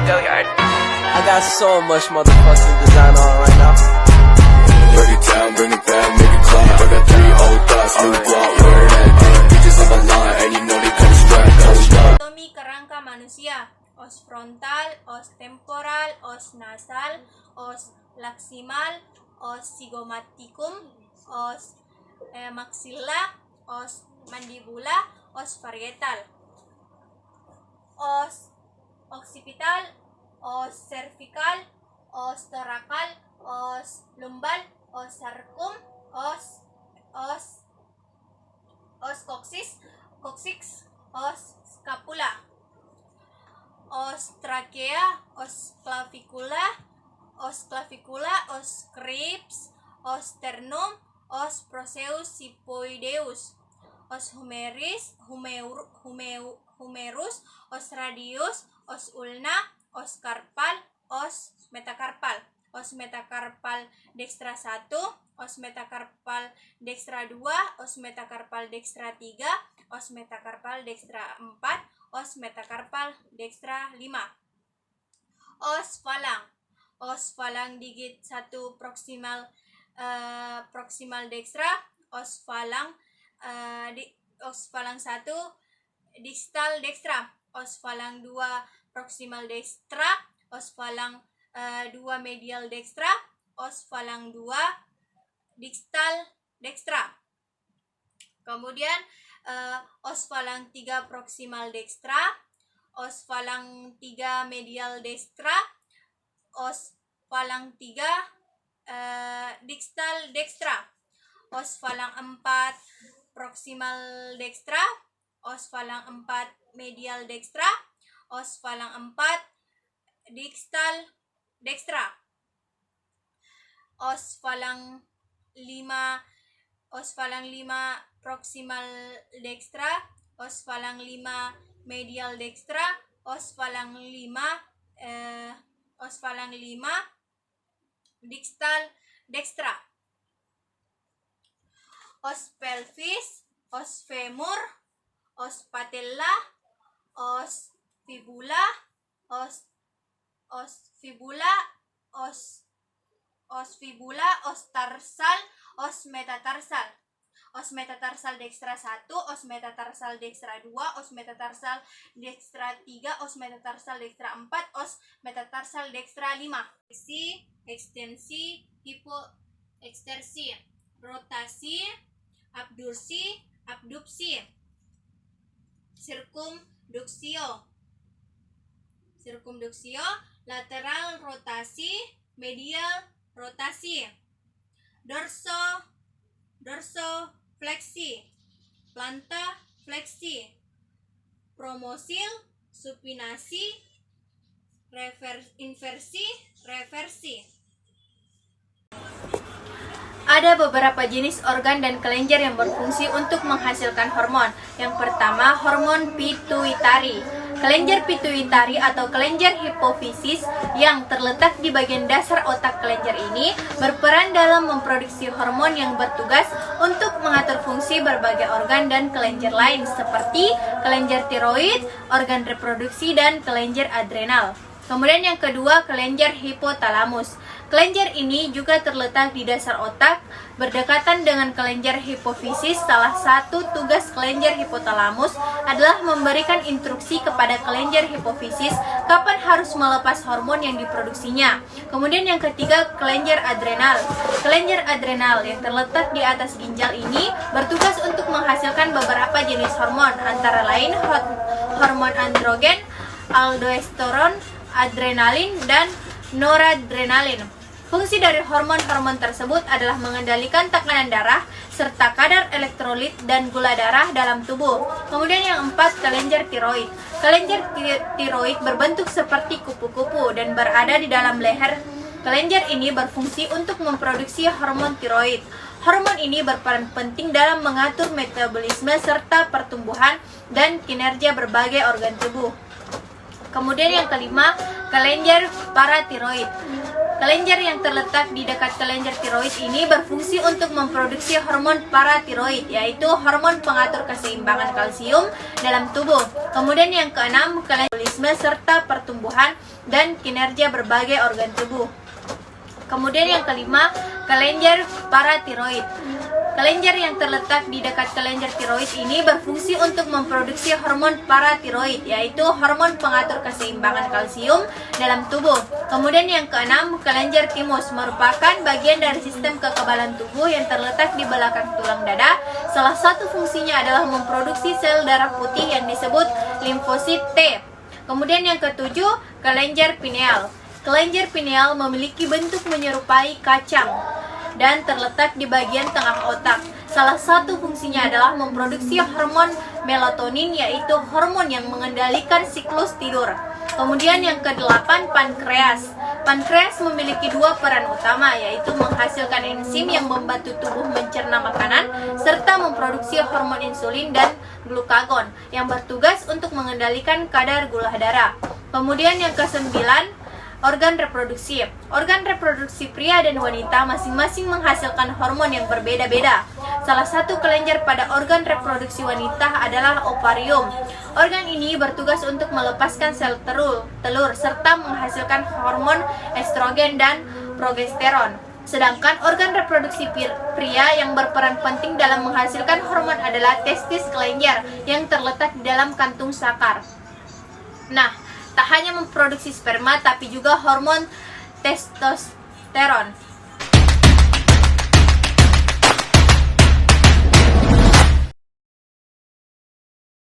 Billiard. I got so much motherfucking design on right now. Break it down, bring it back, make it clap. I got 3 old thoughts, new block, where that thing. Bitches on my line, and you know they come strap, hold up. Anatomi kerangka manusia: os frontal, os temporal, os nasal, os laksimal, os zygomaticum, os maxilla, os mandibula, os parietal, os occipital, os cervical, os thoracal, os lumbal, os sarcum, os coccyx, os scapula, os trachea, os clavicula, os cribs, os sternum, os proceus sipoideus, os humerus, os radius, os ulna, os carpal, os metacarpal. Os metacarpal dextra 1, os metacarpal dextra 2, os metacarpal dextra 3, os metacarpal dextra 4, os metacarpal dextra 5. Os falang digit 1 proximal dextra, os falang 1 distal dextra, os falang 2 proximal dextra, os falang 2 medial dextra, os falang 2 distal dextra. Kemudian os falang 3 proximal dextra, os falang 3 medial dextra, os falang 3 distal dextra, os falang 4 proximal dextra, os falang 4 medial dextra, os falang 4 distal dextra, os falang 5 proximal dextra, os falang 5 medial dextra, os falang 5 distal dextra, os pelvis, os femur, os patella, os fibula, os tarsal, os metatarsal. Os metatarsal dextra 1, os metatarsal dextra 2, os metatarsal dextra 3, os metatarsal dextra 4, os metatarsal dextra 5. Ekstensi, hipoekstersi, rotasi, abduksi, circumduksio, lateral rotasi, medial rotasi, dorso fleksi, planta fleksi, promosil, supinasi, inversi, reversi. Ada beberapa jenis organ dan kelenjar yang berfungsi untuk menghasilkan hormon. Yang pertama, hormon pituitari. Kelenjar pituitari atau kelenjar hipofisis yang terletak di bagian dasar otak kelenjar ini berperan dalam memproduksi hormon yang bertugas untuk mengatur fungsi berbagai organ dan kelenjar lain seperti kelenjar tiroid, organ reproduksi, dan kelenjar adrenal. Kemudian yang kedua, kelenjar hipotalamus. Kelenjar ini juga terletak di dasar otak, berdekatan dengan kelenjar hipofisis. Salah satu tugas kelenjar hipotalamus adalah memberikan instruksi kepada kelenjar hipofisis kapan harus melepas hormon yang diproduksinya. Kemudian yang ketiga, kelenjar adrenal. Kelenjar adrenal yang terletak di atas ginjal ini bertugas untuk menghasilkan beberapa jenis hormon, antara lain hormon androgen, aldosteron, adrenalin, dan noradrenalin. Fungsi dari hormon-hormon tersebut adalah mengendalikan tekanan darah serta kadar elektrolit dan gula darah dalam tubuh. Kemudian yang empat, kelenjar tiroid. Kelenjar tiroid berbentuk seperti kupu-kupu dan berada di dalam leher. Kelenjar ini berfungsi untuk memproduksi hormon tiroid. Hormon ini berperan penting dalam mengatur metabolisme serta pertumbuhan dan kinerja berbagai organ tubuh. Kemudian yang kelima, kelenjar paratiroid. Kelenjar yang terletak di dekat kelenjar tiroid ini berfungsi untuk memproduksi hormon paratiroid, yaitu hormon pengatur keseimbangan kalsium dalam tubuh. Kemudian yang keenam, kelenjar metabolisme serta pertumbuhan dan kinerja berbagai organ tubuh. Kemudian yang kelima, kelenjar paratiroid. Kelenjar yang terletak di dekat kelenjar tiroid ini berfungsi untuk memproduksi hormon paratiroid, yaitu hormon pengatur keseimbangan kalsium dalam tubuh. Kemudian yang keenam, kelenjar timus merupakan bagian dari sistem kekebalan tubuh yang terletak di belakang tulang dada. Salah satu fungsinya adalah memproduksi sel darah putih yang disebut limfosit T. Kemudian yang ketujuh, kelenjar pineal. Kelenjar pineal memiliki bentuk menyerupai kacang dan terletak di bagian tengah otak. Salah satu fungsinya adalah memproduksi hormon melatonin, yaitu hormon yang mengendalikan siklus tidur. Kemudian yang kedelapan, pankreas. Pankreas memiliki dua peran utama, yaitu menghasilkan enzim yang membantu tubuh mencerna makanan serta memproduksi hormon insulin dan glukagon yang bertugas untuk mengendalikan kadar gula darah. Kemudian yang kesembilan, organ reproduksi. Organ reproduksi pria dan wanita masing-masing menghasilkan hormon yang berbeda-beda. Salah satu kelenjar pada organ reproduksi wanita adalah ovarium. Organ ini bertugas untuk melepaskan sel telur serta menghasilkan hormon estrogen dan progesteron. Sedangkan organ reproduksi pria yang berperan penting dalam menghasilkan hormon adalah testis kelenjar yang terletak di dalam kantung sakar. Nah, tak hanya memproduksi sperma, tapi juga hormon testosteron.